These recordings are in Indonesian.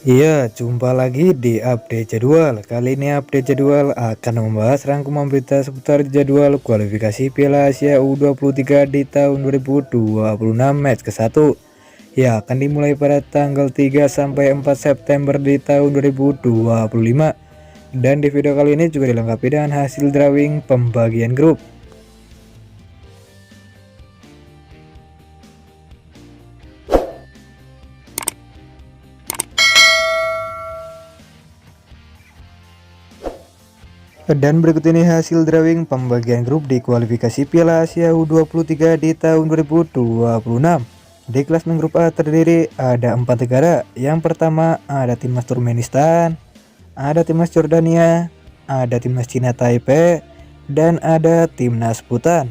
Iya, jumpa lagi di update jadwal. Kali ini update jadwal akan membahas rangkuman berita seputar jadwal kualifikasi Piala Asia U23 di tahun 2026 match ke-1. Ya, akan dimulai pada tanggal 3 sampai 4 September di tahun 2025. Dan di video kali ini juga dilengkapi dengan hasil drawing pembagian grup. Dan berikut ini hasil drawing pembagian grup di kualifikasi Piala Asia U23 di tahun 2026. Di klasemen grup A terdiri ada 4 negara. Yang pertama ada timnas Turkmenistan, ada timnas Jordania, ada timnas Cina Taipei, dan ada timnas Bhutan.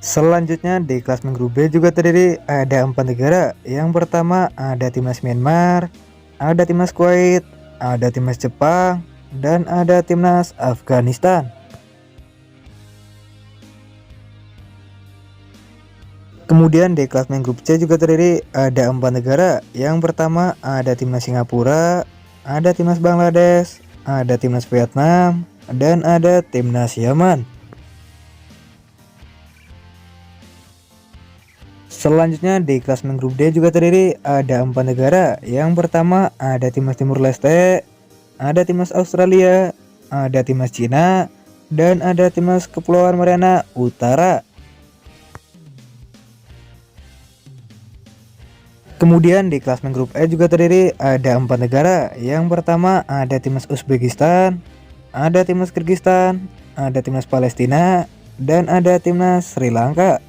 Selanjutnya di klasemen grup B juga terdiri ada 4 negara. Yang pertama ada timnas Myanmar, ada timnas Kuwait, ada timnas Jepang, dan ada timnas Afghanistan. Kemudian di klasemen grup C juga terdiri ada 4 negara. Yang pertama ada timnas Singapura, ada timnas Bangladesh, ada timnas Vietnam, dan ada timnas Yaman. Selanjutnya di klasemen grup D juga terdiri ada 4 negara. Yang pertama ada timnas Timur Leste, ada timnas Australia, ada timnas Cina, dan ada timnas Kepulauan Mariana Utara. Kemudian di klasemen grup E juga terdiri ada 4 negara. Yang pertama ada timnas Uzbekistan, ada timnas Kyrgyzstan, ada timnas Palestina, dan ada timnas Sri Lanka.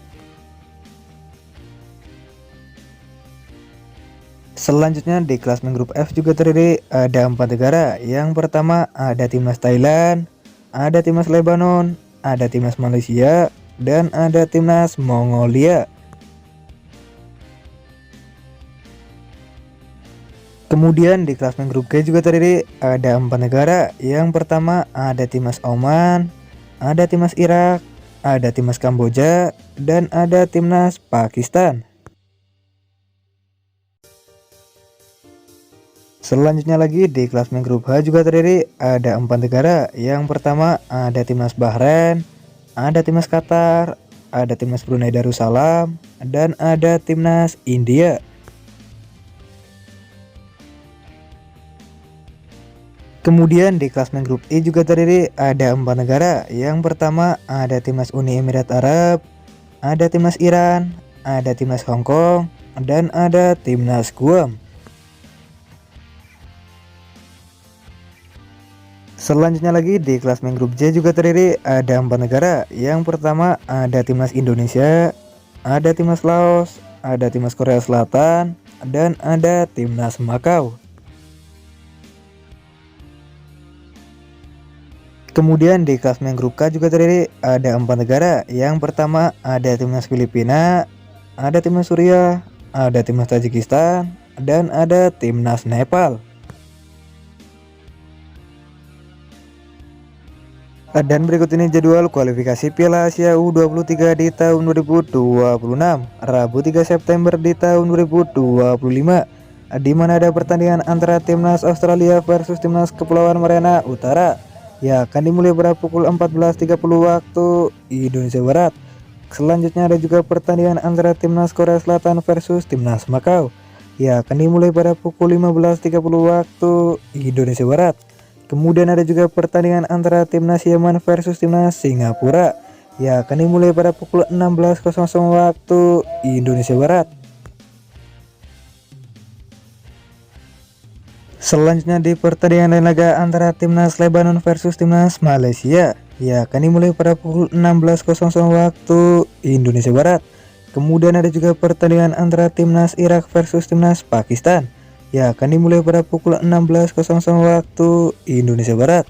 Selanjutnya di klasemen grup F juga terdiri ada 4 negara. Yang pertama ada timnas Thailand, ada timnas Lebanon, ada timnas Malaysia, dan ada timnas Mongolia. Kemudian di klasemen grup G juga terdiri ada 4 negara. Yang pertama ada timnas Oman, ada timnas Irak, ada timnas Kamboja, dan ada timnas Pakistan. Selanjutnya lagi di klasemen grup H juga terdiri ada 4 negara. Yang pertama ada timnas Bahrain, ada timnas Qatar, ada timnas Brunei Darussalam, dan ada timnas India. Kemudian di klasemen grup E juga terdiri ada 4 negara. Yang pertama ada timnas Uni Emirat Arab, ada timnas Iran, ada timnas Hong Kong, dan ada timnas Guam. Selanjutnya lagi di klasemen grup J juga terdiri ada 4 negara. Yang pertama ada timnas Indonesia, ada timnas Laos, ada timnas Korea Selatan, dan ada timnas Makau. Kemudian di klasemen grup K juga terdiri ada 4 negara. Yang pertama ada timnas Filipina, ada timnas Suriah, ada timnas Tajikistan, dan ada timnas Nepal. Dan berikut ini jadwal kualifikasi Piala Asia U23 di tahun 2026, Rabu 3 September di tahun 2025, di mana ada pertandingan antara timnas Australia versus timnas Kepulauan Mariana Utara. Ya, akan dimulai pada pukul 14.30 waktu Indonesia Barat. Selanjutnya ada juga pertandingan antara timnas Korea Selatan versus timnas Makau. Ya, akan dimulai pada pukul 15.30 waktu Indonesia Barat. Kemudian ada juga pertandingan antara timnas Yaman versus timnas Singapura. Ya, akan dimulai pada pukul 16.00 waktu Indonesia Barat. Selanjutnya di pertandingan lain laga antara timnas Lebanon versus timnas Malaysia. Ya, akan dimulai pada pukul 16.00 waktu Indonesia Barat. Kemudian ada juga pertandingan antara timnas Irak versus timnas Pakistan. Ya, akan dimulai pada pukul 16.00 waktu Indonesia Barat.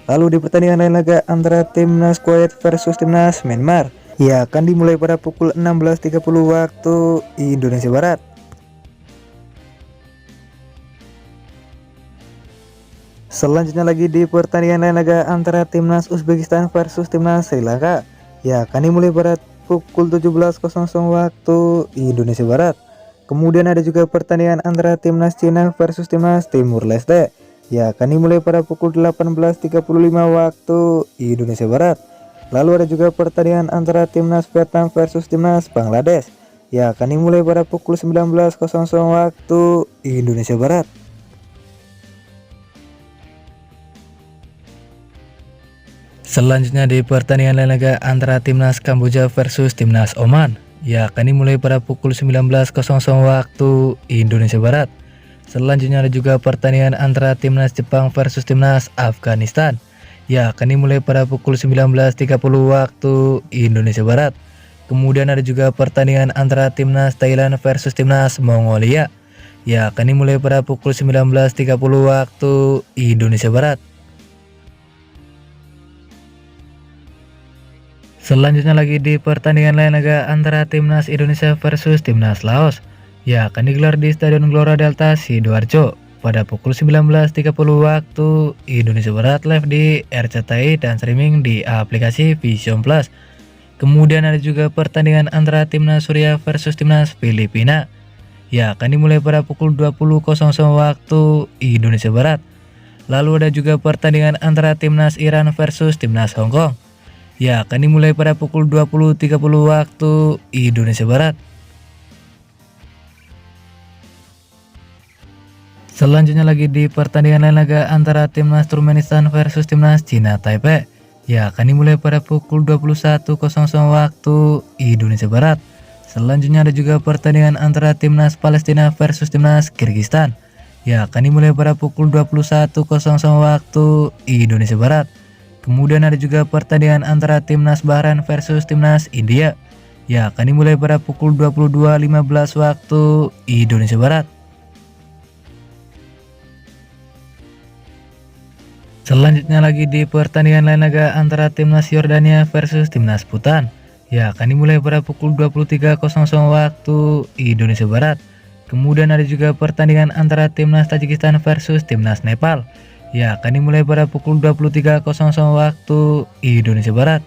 Lalu di pertandingan lain laga antara timnas Kuwait versus timnas Myanmar. Ya, akan dimulai pada pukul 16.30 waktu Indonesia Barat. Selanjutnya lagi di pertandingan lain laga antara timnas Uzbekistan versus timnas Sri Lanka. Ya, akan dimulai pada pukul 17.00 waktu Indonesia Barat. Kemudian ada juga pertandingan antara timnas Cina versus timnas Timur Leste. Ya, akan dimulai pada pukul 18.35 waktu Indonesia Barat. Lalu ada juga pertandingan antara timnas Vietnam versus timnas Bangladesh. Ya, akan dimulai pada pukul 19.00 waktu Indonesia Barat. Selanjutnya di pertandingan laga antara timnas Kamboja versus timnas Oman. Ya, akan dimulai pada pukul 19.00 waktu Indonesia Barat. Selanjutnya ada juga pertandingan antara timnas Jepang versus timnas Afghanistan. Ya, akan dimulai pada pukul 19.30 waktu Indonesia Barat. Kemudian ada juga pertandingan antara timnas Thailand versus timnas Mongolia. Ya, akan dimulai pada pukul 19.30 waktu Indonesia Barat. Selanjutnya lagi di pertandingan laga antara timnas Indonesia versus timnas Laos. Ya, akan digelar di Stadion Gelora Delta Sidoarjo pada pukul 19.30 waktu Indonesia Barat, live di RCTI dan streaming di aplikasi Vision Plus. Kemudian ada juga pertandingan antara timnas Suriah versus timnas Filipina. Ya, akan dimulai pada pukul 20.00 waktu Indonesia Barat. Lalu ada juga pertandingan antara timnas Iran versus timnas Hong Kong. Ya, akan dimulai pada pukul 20.30 waktu Indonesia Barat. Selanjutnya lagi di pertandingan laga antara timnas Turkmenistan versus timnas Cina Taipei. Ya, akan dimulai pada pukul 21.00 waktu Indonesia Barat. Selanjutnya ada juga pertandingan antara timnas Palestina versus timnas Kirgistan. Ya, akan dimulai pada pukul 21.00 waktu Indonesia Barat. Kemudian ada juga pertandingan antara timnas Bahrain versus timnas India. Ya, akan dimulai pada pukul 22.15 waktu Indonesia Barat. Selanjutnya lagi di pertandingan laga antara timnas Yordania versus timnas Bhutan. Ya, akan dimulai pada pukul 23.00 waktu Indonesia Barat. Kemudian ada juga pertandingan antara timnas Tajikistan versus timnas Nepal. Ya, akan dimulai pada pukul 23.00 waktu Indonesia Barat.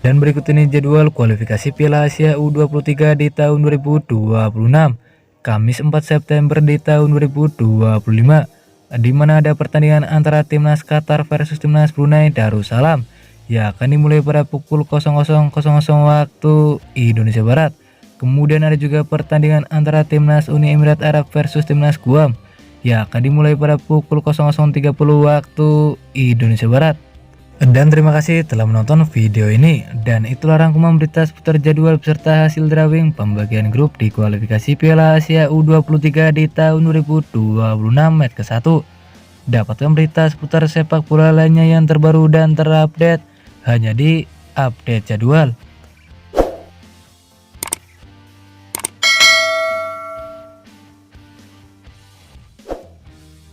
Dan berikut ini jadwal kualifikasi Piala Asia U23 di tahun 2026. Kamis 4 September di tahun 2025, di mana ada pertandingan antara timnas Qatar versus timnas Brunei Darussalam. Ya, akan dimulai pada pukul 00.00 waktu Indonesia Barat. Kemudian ada juga pertandingan antara timnas Uni Emirat Arab versus timnas Guam. Ya, akan dimulai pada pukul 00.30 waktu Indonesia Barat. Dan terima kasih telah menonton video ini. Dan itulah rangkuman berita seputar jadwal beserta hasil drawing pembagian grup di kualifikasi Piala Asia U23 di tahun 2026 match ke-1. Dapatkan berita seputar sepak bola lainnya yang terbaru dan terupdate hanya di Update Jadwal.